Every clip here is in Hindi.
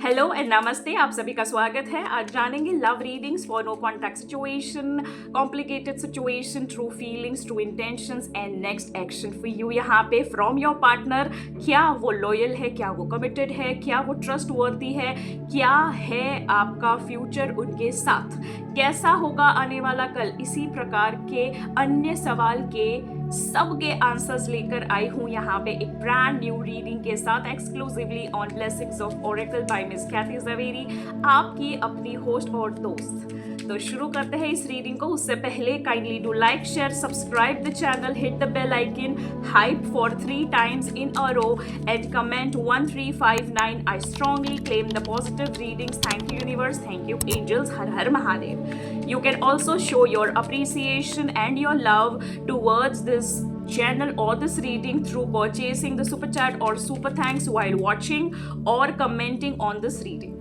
हेलो एंड नमस्ते, आप सभी का स्वागत है। आज जानेंगे love readings for no contact situation, complicated situation, true feelings, true intentions and next action for you. यहाँ पे फ्रॉम योर पार्टनर, क्या वो लॉयल है, क्या वो कमिटेड है, क्या वो ट्रस्ट वर्दी है, क्या है आपका फ्यूचर उनके साथ, कैसा होगा आने वाला कल। इसी प्रकार के अन्य सवाल के सबके आंसर्स लेकर आई हूँ यहाँ पे एक ब्रांड न्यू रीडिंग के साथ, exclusively on blessings of oracle by Miss Kathy Javeri, आपकी अपनी होस्ट और दोस्त। तो शुरू करते हैं इस रीडिंग को। उससे पहले kindly do like, share, subscribe the channel, hit the bell icon, hype for 3 times in a row and comment 1359. I strongly claim the positive readings. Thank you universe, thank you angels, har har mahadev. You can also show your appreciation and your love towards this channel or this reading through purchasing the super chat or super thanks while watching or commenting on this reading.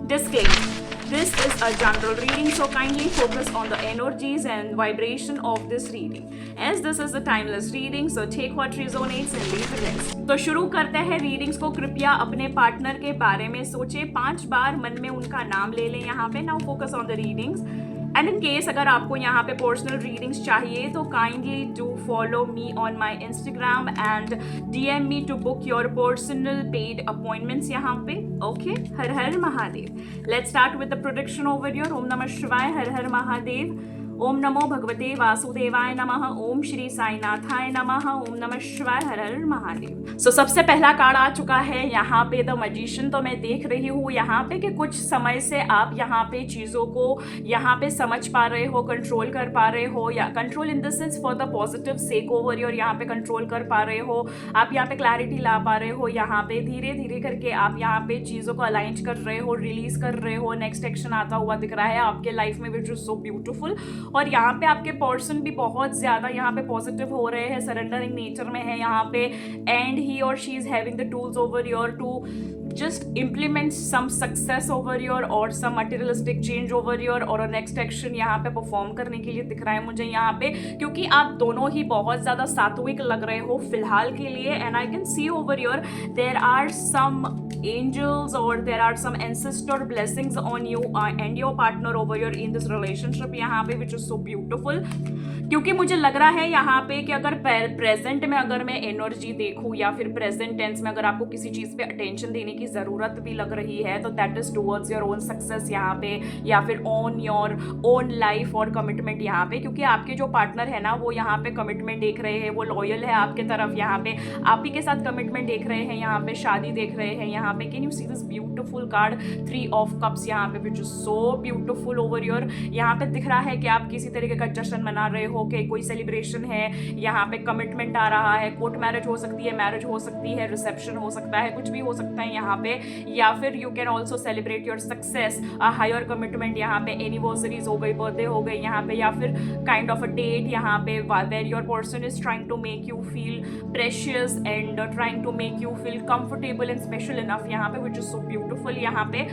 Disclaimer: this is a general reading, so kindly focus on the energies and vibration of this reading, as this is a timeless reading, so take what resonates and leave the rest. तो शुरू करते हैं रीडिंग्स को। कृपया अपने पार्टनर के बारे में सोचे, 5 बार मन में उनका नाम ले लें यहाँ पे। Now focus on the readings and in case अगर आपको यहाँ पे पर्सनल रीडिंग्स चाहिए तो kindly do follow me on my Instagram and DM me to book your personal paid appointments यहाँ पे। Okay, Har Har Mahadev. Let's start with the prediction over your. ओम नमः शिवाय, हर हर महादेव। ओम नमो भगवते वासुदेवाय नमः, ओम श्री साईनाथाय नमः, ओम नमः शिवाय, हर हर महादेव। सो सबसे पहला कार्ड आ चुका है यहाँ पे द मैजिशियन। तो मैं देख रही हूँ यहाँ पे कि कुछ समय से आप यहाँ पे चीज़ों को यहाँ पे समझ पा रहे हो, कंट्रोल कर पा रहे हो, या control in the sense for the positive sake over your, यहाँ पे कंट्रोल कर पा रहे हो, आप यहाँ पे क्लैरिटी ला पा रहे हो। यहाँ पे धीरे धीरे करके आप यहाँ पे चीज़ों को अलाइन कर रहे हो, रिलीज कर रहे हो। नेक्स्ट एक्शन आता हुआ दिख रहा है आपके लाइफ में, विच इज सो ब्यूटिफुल। और यहाँ पे आपके पर्सन भी बहुत ज़्यादा यहाँ पे पॉजिटिव हो रहे हैं, सरेंडरिंग नेचर में है यहाँ पे, एंड ही और she is having the tools over your to just implement some success over your or some materialistic change over your और next action यहाँ पे परफॉर्म करने के लिए दिख रहा है मुझे यहाँ पे, क्योंकि आप दोनों ही बहुत ज़्यादा सात्विक लग रहे हो फिलहाल के लिए। And I can see over your there are some angels or there are some ancestor blessings on you and your partner over your in this relationship यहाँ पे, which is so beautiful। क्योंकि मुझे लग रहा है यहाँ पे कि अगर प्रेजेंट में अगर मैं एनर्जी देखूँ या फिर प्रेजेंट टेंस में अगर आपको किसी चीज़ पे अटेंशन देने की ज़रूरत भी लग रही है तो that is towards your own success यहाँ पे, या फिर ऑन योर ओन लाइफ और कमिटमेंट यहाँ पे। क्योंकि आपके जो पार्टनर है ना वो यहाँ पे कमिटमेंट देख रहे हैं, वो लॉयल है आपके तरफ, यहाँ पे आप ही के साथ कमिटमेंट देख रहे हैं, यहाँ पे शादी देख रहे हैं यहाँ पे। Can you see this beautiful card 3 of Cups यहाँ पे, विच is so beautiful over your. यहाँ पे दिख रहा है कि आप किसी तरीके का जश्न मना रहे हो, कि कोई सेलिब्रेशन है, यहाँ पे कमिटमेंट आ रहा है, कोर्ट मैरिज हो सकती है, मैरिज हो सकती है, रिसेप्शन हो सकता है, कुछ भी हो सकता है यहाँ पे। या फिर you can also celebrate your success, higher commitment यहाँ पे, एनिवर्सरीज हो गई, बर्थडे हो गई यहाँ पे, या फिर काइंड ऑफ अ डेट यहाँ पे where your person is trying to make you feel precious and trying to make you feel comfortable and special enough यहाँ पे, विच इज सो ब्यूटिफुल यहाँ पे।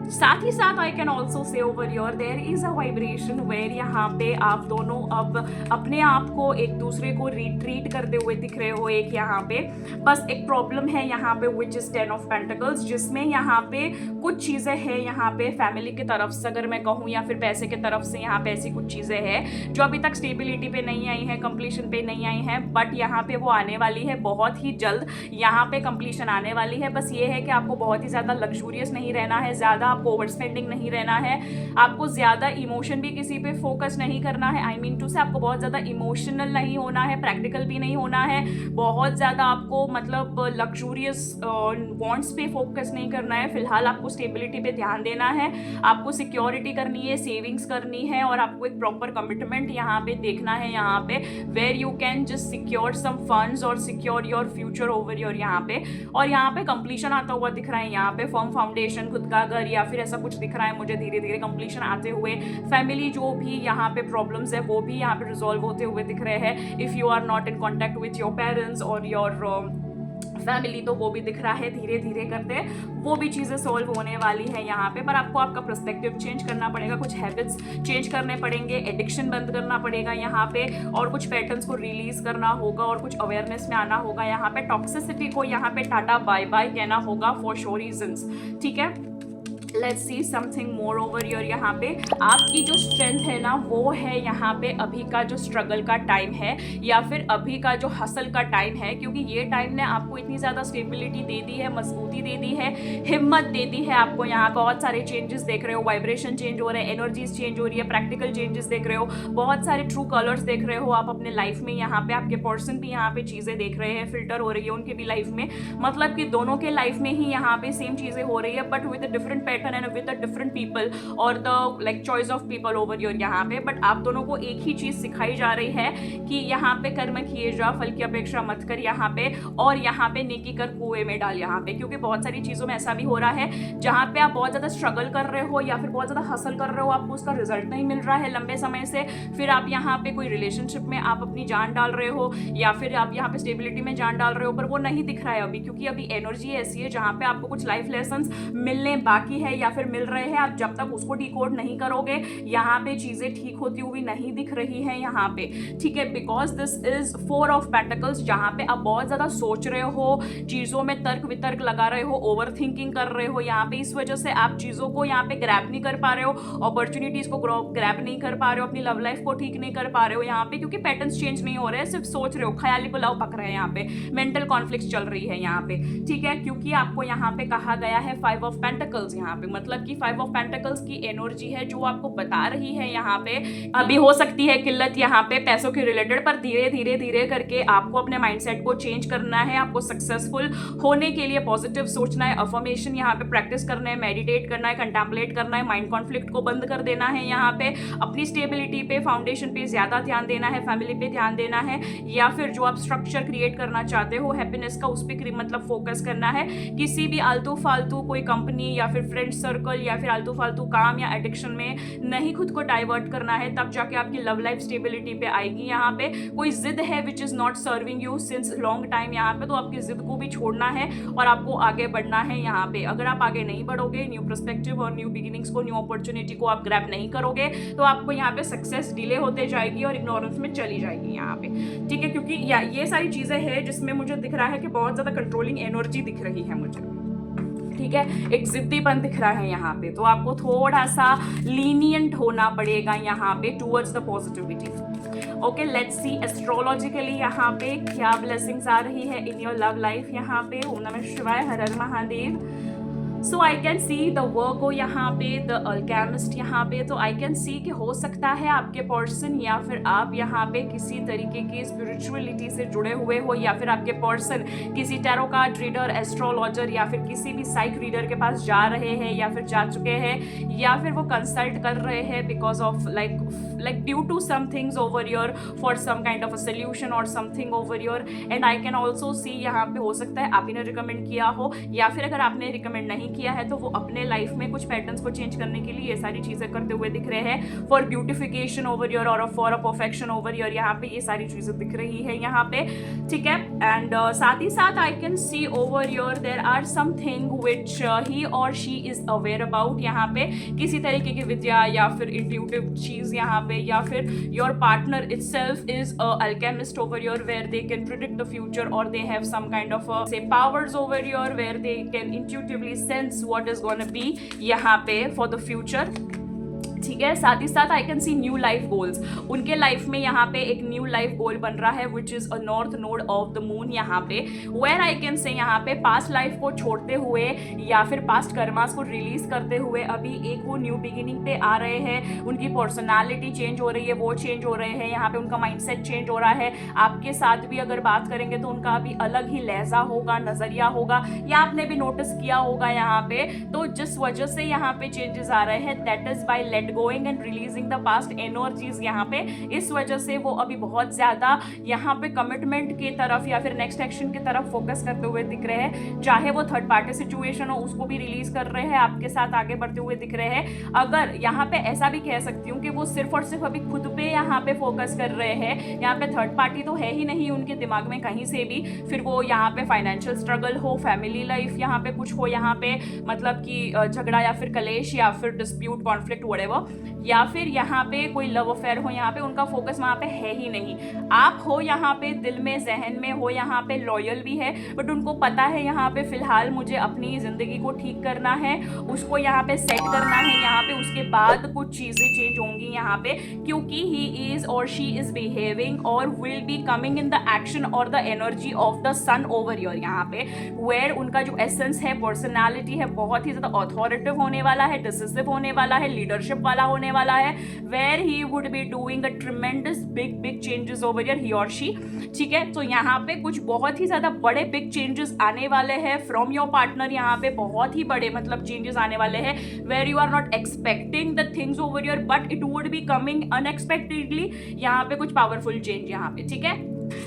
साथ ही साथ I can also say over your there is a vibration where यहाँ पे आप दोनों अब अपने आप को एक दूसरे को रिट्रीट करते हुए दिख रहे हो। एक यहाँ पे बस एक प्रॉब्लम है यहाँ पे, विच इज 10 of Pentacles, जिसमें यहाँ पे कुछ चीज़ें हैं यहाँ पे फैमिली की तरफ से अगर मैं कहूँ, या फिर पैसे की तरफ से यहाँ पे ऐसी कुछ चीज़ें हैं जो अभी तक स्टेबिलिटी पे नहीं आई है, कंप्लीशन पे नहीं आई है, बट यहाँ पे वो आने वाली है बहुत ही जल्द। यहाँ पे कंप्लीशन आने वाली है। बस ये है कि आपको बहुत ही ज़्यादा लग्जूरियस नहीं रहना है, ज़्यादा आपको ओवर स्पेंडिंग नहीं रहना है, आपको ज़्यादा इमोशन भी किसी पे फोकस नहीं करना है। आई मीन टू से आपको बहुत ज़्यादा इमोशनल नहीं होना है, प्रैक्टिकल भी नहीं होना है, बहुत ज़्यादा आपको मतलब लग्जूरियस वांट्स पे फोकस नहीं करना है। फिलहाल आपको स्टेबिलिटी पे ध्यान देना है, आपको सिक्योरिटी करनी है, सेविंग्स करनी है, और आपको एक प्रॉपर कमिटमेंट यहाँ पे देखना है यहाँ पे, where you can just secure some funds और secure your future over your यहाँ पे। और यहाँ पे कंप्लीशन आता हुआ दिख रहा है यहाँ पे, फर्म फाउंडेशन, खुद का घर, या फिर ऐसा कुछ दिख रहा है मुझे धीरे धीरे कंप्लीशन आते हुए। फैमिली जो भी यहाँ पे प्रॉब्लम्स है वो भी यहाँ पे रिजॉल्व होते हुए दिख रहे हैं। If you are not in contact with your parents और योर फैमिली तो वो भी दिख रहा है धीरे धीरे करते वो भी चीज़ें सॉल्व होने वाली है यहाँ पे, पर आपको आपका पर्सपेक्टिव चेंज करना पड़ेगा, कुछ हैबिट्स चेंज करने पड़ेंगे, एडिक्शन बंद करना पड़ेगा यहाँ पे, और कुछ पैटर्न्स को रिलीज करना होगा और कुछ अवेयरनेस में आना होगा यहाँ पे, टॉक्सिसिटी को यहाँ पे टाटा बाय बाय कहना होगा फॉर श्योर रीजंस। ठीक है, let's see something more over your. यहाँ पे आपकी जो स्ट्रेंथ है ना वो है यहाँ पे अभी का जो स्ट्रगल का टाइम है या फिर अभी का जो हसल का टाइम है, क्योंकि ये टाइम ने आपको इतनी ज़्यादा स्टेबिलिटी दे दी है, मजबूती दे दी है, हिम्मत दे दी है आपको। यहाँ बहुत सारे चेंजेस देख रहे हो, वाइब्रेशन चेंज हो रहे हैं, एनर्जीज चेंज हो रही है, प्रैक्टिकल चेंजेस देख रहे हो, बहुत सारे ट्रू कलर्स देख रहे हो आप अपने लाइफ में। यहाँ पे आपके पर्सन भी यहाँ पे चीज़ें देख रहे हैं, फिल्टर हो रही है उनके भी लाइफ में, मतलब कि दोनों के लाइफ में ही यहाँ पे सेम चीज़ें हो रही है but with different pattern and with the different people or the like choice of people over here यहाँ पे। बट आप दोनों को एक ही चीज सिखाई जा रही है कि यहाँ पे कर्म किए जा, फल की अपेक्षा मत कर यहाँ पे, और यहाँ पे नेकी कर कुएं में डाल यहाँ पे। क्योंकि बहुत सारी चीजों में ऐसा भी हो रहा है जहाँ पे आप बहुत ज्यादा स्ट्रगल कर रहे हो या फिर बहुत ज्यादा हसल कर रहे हो, आपको उसका रिजल्ट नहीं मिल रहा है लंबे समय से, फिर आप यहाँ पे कोई रिलेशनशिप में आप अपनी जान डाल रहे हो या फिर आप यहाँ पे स्टेबिलिटी में जान डाल रहे हो, पर वो नहीं दिख रहा है अभी, क्योंकि अभी एनर्जी ऐसी है जहाँ पे आपको कुछ लाइफ लेसन मिलने बाकी है या फिर मिल रहे हैं। आप जब तक उसको डिकोड नहीं करोगे यहाँ पे चीजें ठीक होती हुई नहीं दिख रही है यहाँ पे। ठीक है, because this is 4 of pentacles, जहाँ पे आप बहुत ज्यादा सोच रहे हो, चीजों में तर्क वितर्क लगा रहे हो, ओवर थिंकिंग कर रहे हो यहाँ पे, इस वजह से आप चीजों को यहाँ पे ग्रैब नहीं कर पा रहे हो, अपॉर्चुनिटीज को ग्रैब नहीं कर पा रहे हो, अपनी लव लाइफ को ठीक नहीं कर पा रहे हो यहाँ पे, क्योंकि पैटर्न्स चेंज नहीं हो रहे हैं, सिर्फ सोच रहे हो, ख्याली पुलाव पक रहे हैं यहाँ पे, मेंटल कॉन्फ्लिक्ट चल रही है यहाँ पे। ठीक है, क्योंकि आपको यहाँ पे कहा गया है 5 ऑफ पेंटिकल्स यहाँ पे, मतलब कि 5 ऑफ पेंटिकल्स की एनर्जी है जो आपको बता रही है यहाँ पे अभी हो सकती है किल्लत यहाँ पे पैसों के रिलेटेड, पर धीरे धीरे धीरे करके आपको अपने माइंडसेट को चेंज करना है, आपको सक्सेसफुल होने के लिए पॉजिटिव सोचना है, अफर्मेशन यहाँ पे प्रैक्टिस करना है, मेडिटेट करना है, कंटेम्पलेट करना है, माइंड कॉन्फ्लिक्ट को बंद कर देना है यहाँ पे, अपनी स्टेबिलिटी पे, फाउंडेशन पे ज्यादा ध्यान देना है, फैमिली पे ध्यान देना है, या फिर जो आप स्ट्रक्चर क्रिएट करना चाहते हो हैप्पीनेस का, उस पर मतलब फोकस करना है। किसी भी आलतू फालतू कोई कंपनी या फिर फ्रेंड सर्कल या फिर आलतू फालतू काम या एडिक्शन में नहीं खुद को डाइवर्ट करना है, तब जाके आपकी लव लाइफ स्टेबिलिटी पे आएगी। यहाँ पे कोई जिद है which is not serving you since long time यहाँ पे, तो आपकी जिद को भी छोड़ना है और आपको आगे बढ़ना है यहाँ पे। अगर आप आगे नहीं बढ़ोगे, न्यू पर्सपेक्टिव और न्यू बिगिनिंग्स को, न्यू अपॉर्चुनिटी को आप ग्रैब नहीं करोगे, तो आपको यहाँ पे सक्सेस डिले होते जाएगी और इग्नोरेंस में चली जाएगी यहाँ पे। ठीक है, क्योंकि ये सारी चीजें हैं जिसमें मुझे दिख रहा है कि बहुत ज्यादा कंट्रोलिंग एनर्जी दिख रही है मुझे। ठीक है, एक जिद्दीपन दिख रहा है यहाँ पे, तो आपको थोड़ा सा लीनियंट होना पड़ेगा यहाँ पे towards the positivity. Okay, let's see astrologically यहाँ पे क्या ब्लेसिंग्स आ रही है इन योर लव लाइफ यहाँ पे। ओम नमः शिवाय, हर हर महादेव। सो आई कैन सी द वर्गो यहाँ पे, द अल्केमिस्ट यहाँ पे, तो आई कैन सी कि हो सकता है आपके पर्सन या फिर आप यहाँ पे किसी तरीके की स्पिरिचुअलिटी से जुड़े हुए हो, या फिर आपके पर्सन किसी टैरो कार्ड रीडर, एस्ट्रोलॉजर या फिर किसी भी साइक रीडर के पास जा रहे हैं या फिर जा चुके हैं, या फिर वो कंसल्ट कर रहे हैं because of like due to some things over here for some kind of a solution or something over here। and I can also see यहाँ पे हो सकता है आप ही ने रिकमेंड किया हो, या फिर अगर आपने रिकमेंड नहीं किया है तो वो अपने लाइफ में कुछ पैटर्न्स को चेंज करने के लिए ये सारी चीजें करते हुए दिख रहे हैं, फॉर ब्यूटिफिकेशन ओवर योर और for a perfection over your, यहाँ पे ये सारी चीजें दिख रही है यहाँ पे। ठीक है, एंड साथ ही साथ I can see over your there are something which he और शी इज अवेयर अबाउट, यहाँ पे किसी तरीके की विद्या या फिर इंट्यूटिव चीज यहाँ पे, या फिर your partner itself is a alchemist over here where they can predict the future, or they have some kind of say powers over here where they can intuitively sense what is gonna be यहाँ पे for the future। ठीक है, साथ ही साथ I can C new life goals, उनके लाइफ में यहाँ पे एक न्यू लाइफ गोल बन रहा है which is a north node of the moon यहाँ पे, वेयर आई कैन से यहाँ पे पास्ट लाइफ को छोड़ते हुए या फिर पास्ट कर्मास को रिलीज करते हुए अभी एक वो न्यू बिगिनिंग पे आ रहे हैं। उनकी पर्सनालिटी चेंज हो रही है, वो चेंज हो रहे हैं यहाँ पे, उनका माइंडसेट चेंज हो रहा है। आपके साथ भी अगर बात करेंगे तो उनका अभी अलग ही लहजा होगा, नजरिया होगा, या आपने भी नोटिस किया होगा यहाँ पे। तो जिस वजह से यहाँ पे चेंजेस आ रहे हैं that is by let going and releasing the past energies यहाँ पे। इस वजह से वो अभी बहुत ज़्यादा यहाँ पे कमिटमेंट की तरफ या फिर नेक्स्ट एक्शन की तरफ फोकस करते हुए दिख रहे हैं। चाहे वो थर्ड पार्टी सिचुएशन हो उसको भी रिलीज कर रहे हैं, आपके साथ आगे बढ़ते हुए दिख रहे हैं। अगर यहाँ पे ऐसा भी कह सकती हूँ कि वो सिर्फ और सिर्फ अभी खुद पे यहाँ पे फोकस कर रहे हैं, यहाँ पे थर्ड पार्टी तो है ही नहीं उनके दिमाग में कहीं से भी। फिर वो यहाँ पे फाइनेंशियल स्ट्रगल हो, फैमिली लाइफ यहाँ पे कुछ हो, यहाँ पे मतलब कि झगड़ा या फिर कलेश या फिर डिस्प्यूट कॉन्फ्लिक्ट व्हाटएवर, या फिर यहाँ पे कोई लव अफेयर हो, यहाँ पे उनका फोकस वहाँ पे है ही नहीं। आप हो यहाँ पे दिल में जहन में हो यहाँ पे लॉयल भी है, बट उनको पता है यहाँ पे फिलहाल मुझे अपनी ज़िंदगी को ठीक करना है, उसको यहाँ पे सेट करना है, यहाँ पे उसके बाद कुछ चीज़ें चेंज होंगी यहाँ पे, क्योंकि ही इज़ और शी इज़ बिहेविंग और will be coming in the action और the energy of the sun over your, यहाँ पे वेयर उनका जो एसेंस है, पर्सनैलिटी है, बहुत ही ज़्यादा अथॉरिटिव होने वाला है, डिसिसिव होने वाला है, लीडरशिप वाला होने वाला है, where he would be doing a tremendous big big changes over your, he और शी। ठीक है, तो यहाँ पे कुछ बहुत ही ज़्यादा बड़े बिग चेंजेस आने वाले हैं फ्रॉम योर पार्टनर, यहाँ पे बहुत ही बड़े मतलब चेंजेस आने वाले हैं, where you are not expecting the things over your but it would be coming unexpectedly, यहाँ पे कुछ पावरफुल चेंज यहाँ पे। ठीक है,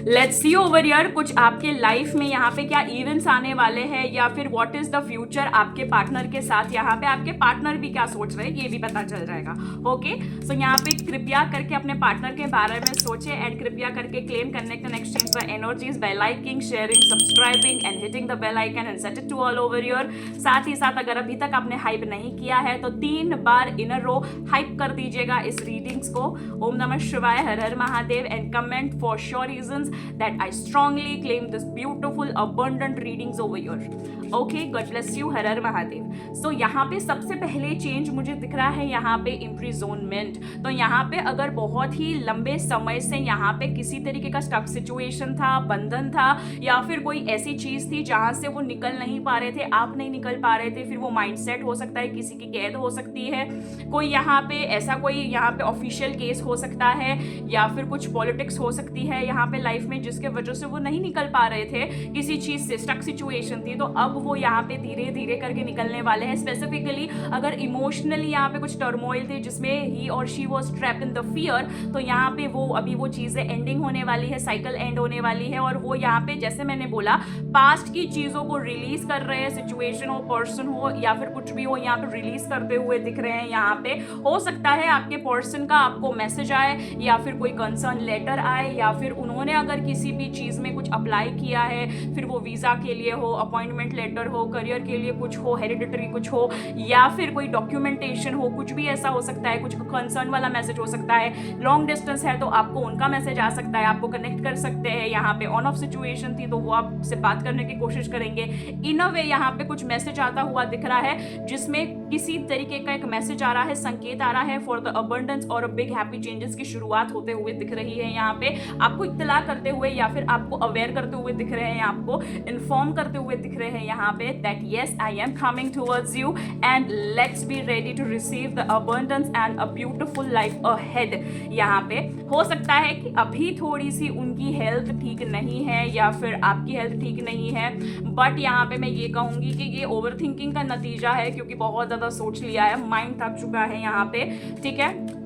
लेट्स सी ओवर ईयर कुछ आपके लाइफ में यहाँ पे क्या इवेंट्स आने वाले हैं या फिर व्हाट इज द फ्यूचर आपके पार्टनर के साथ, यहाँ पे आपके पार्टनर भी क्या सोच रहे हैं ये भी पता चल जाएगा। ओके, सो यहाँ पे कृपया करके अपने पार्टनर के बारे में सोचे एंड कृपया करके claim, connect and exchange the energies by liking, sharing, subscribing and hitting the bell icon and set it to all over year. साथ ही साथ अगर अभी तक आपने हाइप नहीं किया है तो 3 बार इन अ रो हाइप कर दीजिएगा इस रीडिंग्स को। ओम नमः Shivaya, Har Har Mahadev and comment for sure reasons that I strongly claim this beautiful abundant readings over here. Okay, God bless you, her Har Mahadev. So यहाँ पे सबसे पहले चेंज मुझे दिख रहा है यहाँ पे इम्प्रिजोनमेंट। तो यहाँ पे अगर बहुत ही लंबे समय से यहाँ पे किसी तरीके का स्टक सिचुएशन था, बंधन था या फिर कोई ऐसी चीज थी जहाँ से वो निकल नहीं पा रहे थे, आप नहीं निकल पा रहे थे, फिर वो माइंडसेट हो सकता है, किसी की कैद हो सकती है, कोई यहाँ पे ऐसा कोई यहाँ पे ऑफिशियल केस हो सकता है या फिर कुछ पॉलिटिक्स हो सकती है यहाँ पे लाइफ में जिसके वजह से वो नहीं निकल पा रहे थे, किसी चीज से स्टक सिचुएशन थी, तो अब वो यहाँ पे धीरे धीरे करके निकलने वाले हैं। स्पेसिफिकली अगर इमोशनली यहाँ पे कुछ टर्मोइल थे जिसमें ही और she was trapped in the fear, तो यहाँ पे वो अभी वो चीजें एंडिंग होने वाली है, साइकिल एंड होने वाली है और वो यहाँ पे जैसे मैंने बोला पास्ट की चीजों को रिलीज कर रहे हैं, सिचुएशन हो, पर्सन हो या फिर कुछ भी हो, यहाँ पे रिलीज करते हुए दिख रहे हैं। यहाँ पे हो सकता है आपके पर्सन का आपको मैसेज आए या फिर कोई कंसर्न लेटर आए या फिर उन्होंने अगर किसी भी चीज में कुछ अप्लाई किया है, फिर वो वीजा के लिए हो, अपॉइंटमेंट लेटर हो, करियर के लिए कुछ हो, हेरिडिटरी कुछ हो या फिर कोई डॉक्यूमेंटेशन हो, कुछ भी ऐसा हो सकता है, कुछ कंसर्न वाला मैसेज हो सकता है। लॉन्ग डिस्टेंस है तो आपको उनका मैसेज आ सकता है, आपको कनेक्ट कर सकते हैं। यहाँ पे ऑन ऑफ सिचुएशन थी तो वो आपसे बात करने की कोशिश करेंगे। इन अ वे यहाँ पे कुछ मैसेज आता हुआ दिख रहा है जिसमें किसी तरीके का एक मैसेज आ रहा है, संकेत आ रहा है फॉर द अबंडेंस और बिग हैप्पी चेंजेस की शुरुआत होते हुए दिख रही है। यहाँ पे आपको इत्तला करते हुए या फिर आपको अवेयर करते हुए दिख रहे हैं, आपको इन्फॉर्म करते हुए दिख रहे हैं यहाँ पे that yes I am coming towards you and let's be ready to receive the abundance and a beautiful life ahead. यहाँ पे हो सकता है कि अभी थोड़ी सी उनकी हेल्थ ठीक नहीं है या फिर आपकी हेल्थ ठीक नहीं है, बट यहाँ पे मैं ये कहूँगी कि ये ओवर थिंकिंग का नतीजा है क्योंकि बहुत ज़्यादा सोच लिया है, माइंड थक चुका है यहाँ पे। ठीक है,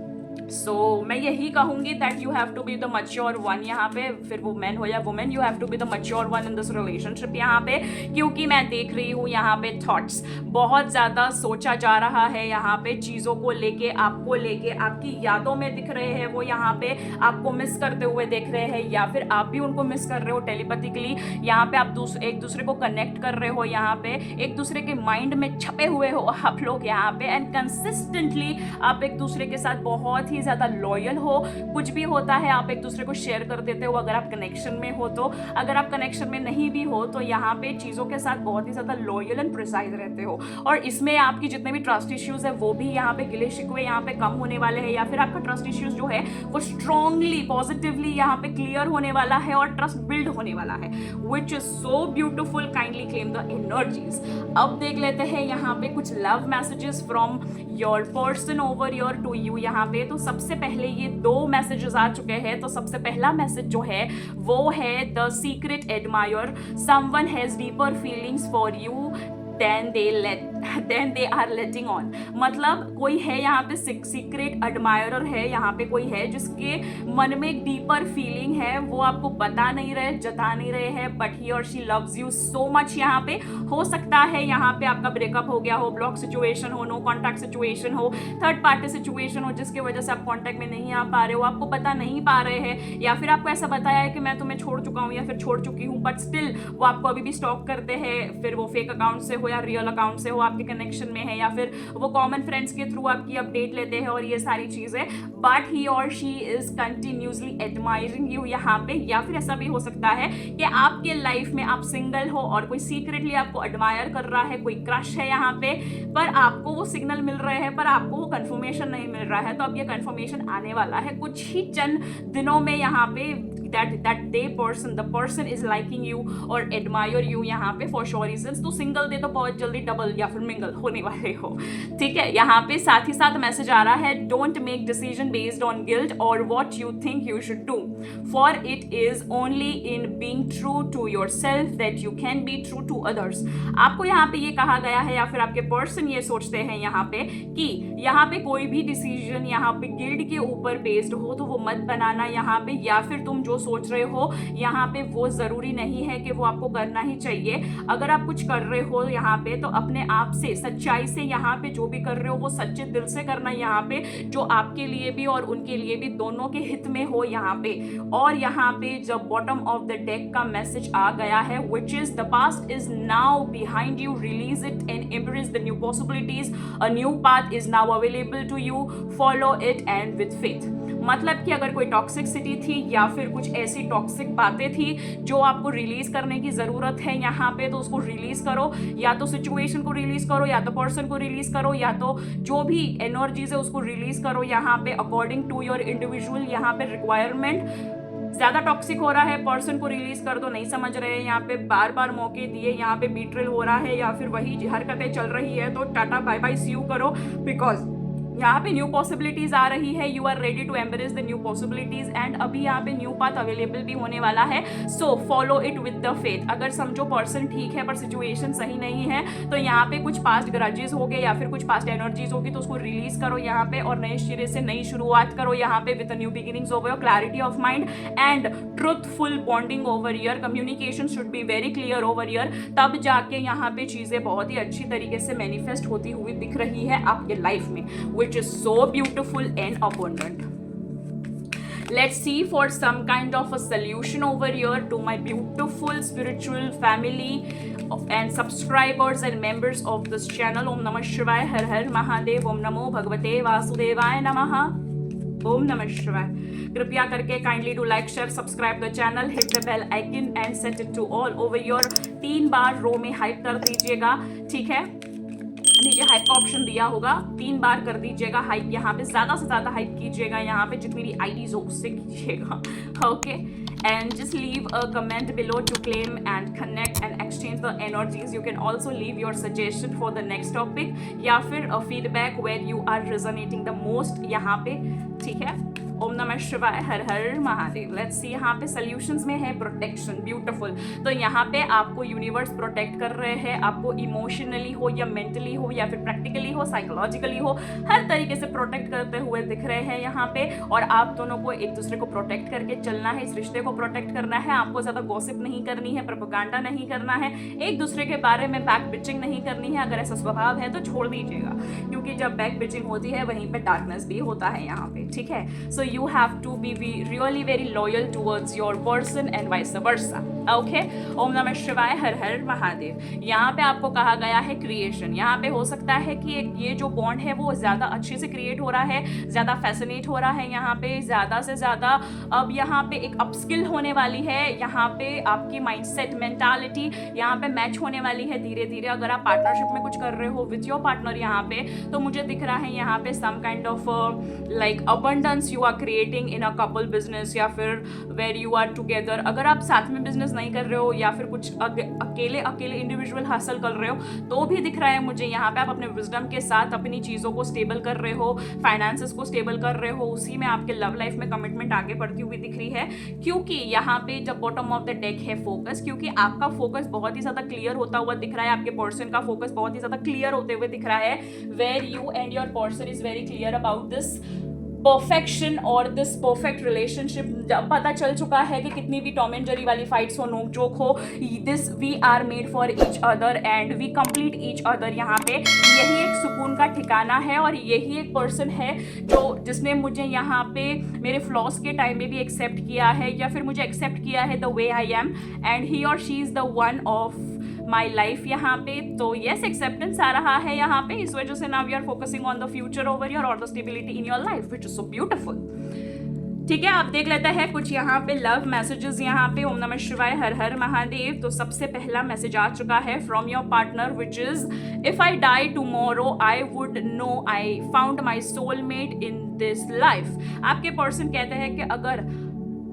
सो मैं यही कहूँगी that you have to be the mature one यहाँ पे, फिर वो मैन हो या women, you have to be the mature one in this relationship यहाँ पे, क्योंकि मैं देख रही हूँ यहाँ पे थॉट्स बहुत ज़्यादा सोचा जा रहा है यहाँ पे चीज़ों को लेके, आपको लेके, आपकी यादों में दिख रहे हैं वो यहाँ पे, आपको मिस करते हुए देख रहे हैं या फिर आप भी उनको मिस कर रहे हो टेलीपैथिकली। यहाँ पे आप एक दूसरे को कनेक्ट कर रहे हो, यहाँ पे एक दूसरे के माइंड में छपे हुए हो आप लोग यहाँ पे एंड कंसिस्टेंटली आप एक दूसरे के साथ बहुत ही ज़्यादा लॉयल हो। कुछ भी होता है आप एक दूसरे को शेयर कर देते हो अगर आप कनेक्शन में हो तो, अगर आप कनेक्शन में नहीं भी हो तो यहाँ पे चीज़ों के साथ बहुत ही ज़्यादा लॉयल एंड प्रिसाइज रहते हो और इसमें आपकी जितने भी ट्रस्ट इश्यूज है वो भी यहाँ पे गिले शिकवे यहाँ पे कम होने वाले हैं या फिर आपका ट्रस्ट इश्यूज जो है वो स्ट्रांगली पॉजिटिवली यहाँ पे क्लियर होने वाला है और ट्रस्ट बिल्ड होने वाला है, which is so beautiful. Kindly claim the energies. अब देख लेते हैं यहाँ पे कुछ love messages from your person over your to you. यहाँ पे तो सबसे पहले ये 2 मैसेजेस आ चुके हैं। तो सबसे पहला मैसेज जो है वो है the secret admire, someone has deeper feelings for you then they let then they are letting on. मतलब कोई है यहाँ पे सीक्रेट एडमायरर है, यहाँ पे कोई है जिसके मन में एक डीपर फीलिंग है, वो आपको बता नहीं रहे, जता नहीं रहे हैं, बट ही और she loves you so much. यहाँ पे हो सकता है यहाँ पे आपका ब्रेकअप हो गया हो, ब्लॉक सिचुएशन हो, नो कॉन्टैक्ट सिचुएशन हो, थर्ड पार्टी सिचुएशन हो, जिसकी वजह से आप कॉन्टैक्ट में नहीं आ पा रहे हो, आपको बता नहीं पा रहे हैं, या फिर आपको ऐसा बताया है कि मैं तुम्हें छोड़ चुका हूँ या फिर छोड़ चुकी हूँ, बट स्टिल वो आपको अभी भी स्टॉक करते हैं, फिर वो फेक अकाउंट से हो या रियल अकाउंट से हो, आपके कनेक्शन में है, या फिर वो कॉमन फ्रेंड्स के थ्रू आपकी अपडेट लेते हैं और ये सारी चीजें, बट ही और she is continuously admiring you यहाँ पे। या फिर ऐसा भी हो सकता है कि आपके लाइफ में आप सिंगल हो और कोई सीक्रेटली आपको एडमायर कर रहा है, कोई क्रश है यहाँ पे, पर आपको वो सिग्नल मिल रहे हैं पर आपको वो कंफर्मेशन नहीं मिल रहा है। तो अब ये कंफर्मेशन आने वाला है कुछ ही चंद दिनों में यहाँ पे, that the person is liking you और admire you यहाँ पे for sure reasons। तो सिंगल दे तो बहुत जल्दी डबल या फिर मिंगल होने वाले हो, ठीक है। यहाँ पे साथ ही साथ मैसेज आ रहा है, don't make decision based on guilt और what you think you should do, for it is only in being true to yourself that you can be true to others. आपको यहाँ पे ये कहा गया है, या फिर आपके पर्सन ये सोचते हैं यहाँ पे कि यहाँ पे कोई भी डिसीजन यहाँ पे गिल्ट के ऊपर बेस्ड हो तो वो मत बनाना यहाँ पे, या फिर तुम जो सोच रहे हो यहाँ पे वो जरूरी नहीं है कि वो आपको करना ही चाहिए। अगर आप कुछ कर रहे हो यहाँ पे तो अपने आप से सच्चाई से यहाँ पे जो भी कर रहे हो वो सच्चे दिल से करना यहाँ पे, जो आपके लिए भी और उनके लिए भी दोनों के हित में हो यहाँ पे। और यहाँ पे जब बॉटम ऑफ द डेक का मैसेज आ गया है, which is the past is now behind you, release it and embrace the new possibilities, a new path is now available to you, follow it and with faith. मतलब कि अगर कोई टॉक्सिसिटी थी या फिर कुछ ऐसी टॉक्सिक बातें थी जो आपको रिलीज करने की जरूरत है यहाँ पे, तो उसको रिलीज करो, या तो सिचुएशन को रिलीज करो, या तो पर्सन को रिलीज करो, या तो जो भी एनर्जीज है उसको रिलीज करो यहाँ पे अकॉर्डिंग टू योर इंडिविजुअल यहाँ पे रिक्वायरमेंट। ज्यादा टॉक्सिक हो रहा है, पर्सन को रिलीज कर दो, नहीं समझ रहे हैं यहाँ पे, बार बार मौके दिए, यहाँ पे बीट्रेल हो रहा है या फिर वही हरकतें चल रही है, तो tata bye bye see you करो, बिकॉज यहाँ पे न्यू पॉसिबिलिटीज आ रही है, you are ready to embrace the new possibilities and अभी यहाँ पे न्यू पाथ अवेलेबल भी होने वाला है। So follow it with the faith. अगर समझो पर्सन ठीक है पर सिचुएशन सही नहीं है, तो यहाँ पे कुछ पास्ट ग्रजेस हो गए या फिर कुछ पास्ट एनर्जीज होगी, तो उसको रिलीज करो यहाँ पे और नए सिरे से नई शुरुआत करो यहाँ पे with new beginnings over your, clarity of mind and truthful bonding over year, communication should be very clear over year, तब जाके यहाँ पे चीजें बहुत ही अच्छी तरीके से मैनिफेस्ट होती हुई दिख रही है आपके लाइफ में, which is so beautiful and abundant. Let's see for some kind of a solution over here to my beautiful spiritual family and subscribers and members of this channel. Om Namah Shivaya, Har Har Mahadev, Om Namo Bhagavate Vasudevaya Namaha, Om Namah Shivaya. कृपया करके kindly do like, share, subscribe the channel, hit the bell icon and set it to all over your 3 बार रो में हाइप कर दीजिएगा, ठीक है। नीचे हाइप का ऑप्शन दिया होगा, 3 बार कर दीजिएगा हाइप, यहाँ पे ज्यादा से ज्यादा हाइप कीजिएगा, यहाँ पे जितनी भी आईडीज हो उससे कीजिएगा, okay. And just leave a comment below to claim and connect and exchange the energies. You can also leave your suggestion for the next topic या फिर feedback where you are resonating the most यहाँ पे, ठीक है। ओम नमः शिवाय, हर हर महादेव। लेट्स सी यहाँ पे सॉल्यूशंस में है प्रोटेक्शन, ब्यूटीफुल। तो यहाँ पे आपको यूनिवर्स प्रोटेक्ट कर रहे हैं, आपको इमोशनली हो या मेंटली हो या फिर प्रैक्टिकली हो, साइकोलॉजिकली हो, हर तरीके से प्रोटेक्ट करते हुए दिख रहे हैं यहाँ पे। और आप दोनों को एक दूसरे को प्रोटेक्ट करके चलना है, इस रिश्ते को प्रोटेक्ट करना है, आपको ज्यादा गॉसिप नहीं करनी है, प्रोपेगेंडा नहीं करना है, एक दूसरे के बारे में बैक बिचिंग नहीं करनी है। अगर ऐसा स्वभाव है तो छोड़ दीजिएगा, क्योंकि जब बैक बिचिंग होती है वहीं पे डार्कनेस भी होता है यहाँ पे, ठीक है। सो you have to be really very loyal towards your person and vice versa, okay। ओम नमः शिवाय, हर हर महादेव। यहाँ पे आपको कहा गया है क्रिएशन। यहाँ पे हो सकता है कि ये जो बॉन्ड है वो ज्यादा अच्छे से क्रिएट हो रहा है, ज्यादा फैसिनेट हो रहा है यहाँ पे, ज्यादा से ज्यादा अब यहाँ पे एक अपस्किल होने वाली है, यहाँ पे आपकी माइंडसेट मेंटालिटी यहाँ पे मैच होने वाली है धीरे धीरे। अगर आप पार्टनरशिप में कुछ कर रहे हो विथ योर पार्टनर यहाँ पे, तो मुझे दिख रहा है यहाँ पे some kind of like abundance you are creating in a couple business या फिर वेर यू आर टुगेदर। अगर आप साथ में बिजनेस बिजनेस नहीं कर रहे हो या फिर कुछ अकेले इंडिविजुअल हासिल कर रहे हो तो भी दिख रहा है मुझे यहाँ पे। आप अपने विजडम के साथ अपनी चीज़ों को स्टेबल कर रहे हो, फाइनेंसेस को स्टेबल कर रहे हो, उसी में आपके लव लाइफ में कमिटमेंट आगे बढ़ती हुई दिख रही है। क्योंकि यहाँ पे जब बॉटम ऑफ द डेक है फोकस, क्योंकि आपका फोकस बहुत ही ज़्यादा क्लियर होता हुआ दिख रहा है, आपके पर्सन का फोकस बहुत ही ज़्यादा क्लियर होते हुए दिख रहा है, where you and your person is very clear about this perfection और दिस परफेक्ट रिलेशनशिप। पता चल चुका है कि कितनी भी टॉम एंड जेरी वाली फाइट्स हो, नोक जोक हो, this we are made for each other and we complete each other. यहाँ पे यही एक सुकून का ठिकाना है और यही एक पर्सन है जो जिसने मुझे यहाँ पे मेरे फ्लॉस के टाइम में भी एक्सेप्ट किया है या फिर मुझे एक्सेप्ट किया है the way I am, and he और she is the one of my life यहाँ पे। तो येस, एक्सेप्टेंस आ रहा है यहाँ पे, इस वजह से now we are focusing on the future over your और the stability in your life which is so beautiful. ठीक है, आप देख लेते हैं कुछ यहाँ पे लव मैसेजेस यहाँ पे। ओम नमः शिवाय, हर हर महादेव। तो सबसे पहला मैसेज आ चुका है from your partner which is, if I die tomorrow I would know I found my soulmate in this life. आपके पर्सन कहते हैं कि अगर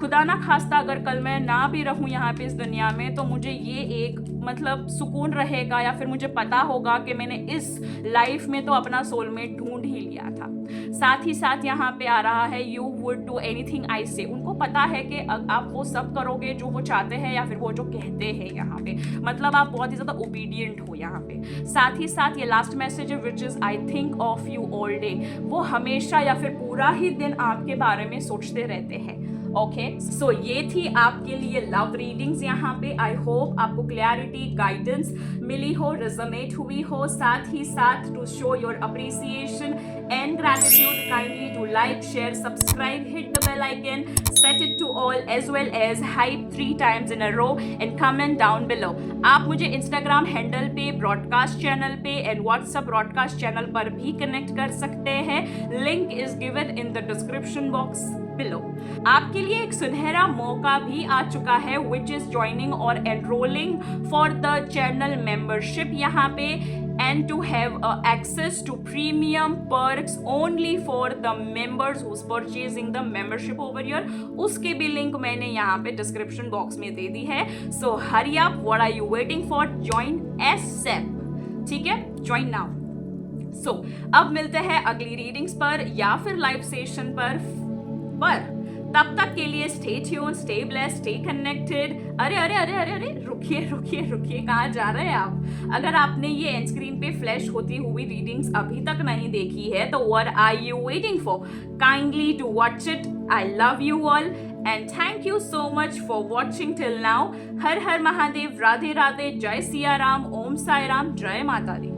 खुदा ना खास्ता अगर कल मैं ना भी रहूं यहाँ पे इस दुनिया में तो मुझे ये एक मतलब सुकून रहेगा या फिर मुझे पता होगा कि मैंने इस लाइफ में तो अपना सोलमेट ढूंढ ही लिया था। साथ ही साथ यहाँ पे आ रहा है you would do anything I से। उनको पता है कि आप वो सब करोगे जो वो चाहते हैं या फिर वो जो कहते हैं यहाँ पे, मतलब आप बहुत ही ज़्यादा ओबीडियंट हो यहाँ पे। साथ ही साथ ये लास्ट मैसेज है which is I think of you all day. वो हमेशा या फिर पूरा ही दिन आपके बारे में सोचते रहते हैं। ओके, सो ये थी आपके लिए लव रीडिंग्स यहाँ पे। आई होप आपको क्लैरिटी, गाइडेंस मिली हो, रेजोनेट हुई हो। साथ ही साथ to show your appreciation and gratitude, kindly do like, share, subscribe, hit the bell icon, set it to all as well as hype 3 times in a row and comment down below। आप मुझे इंस्टाग्राम हैंडल पे, ब्रॉडकास्ट चैनल पे एंड व्हाट्सएप ब्रॉडकास्ट चैनल पर भी कनेक्ट कर सकते हैं। Link is given in the description box below. आपके लिए एक सुनहरा मौका भी आ चुका है विच इज ज्वाइनिंग और enrolling for the channel membership यहाँ पे and to have access to premium perks only for the members who's purchasing the membership over here। उसके भी लिंक मैंने यहाँ पे डिस्क्रिप्शन बॉक्स में दे दी है। So hurry up, what are you waiting for? Join ASAP। ठीक है, join now। So अब मिलते हैं अगली रीडिंग्स पर या फिर लाइव सेशन पर तब तक के लिए stay tune, stay blessed, stay connected. अरे अरे अरे अरे अरे रुकिए, कहाँ जा रहे हैं आप? अगर आपने ये एंड स्क्रीन पे फ्लैश होती हुई रीडिंग्स अभी तक नहीं देखी है तो what are you waiting for? Kindly to watch it. I love you all and thank you so much for watching till now। Har Har Mahadev, Radhe Radhe, जय सिया राम, ओम साई राम, जय माता दी।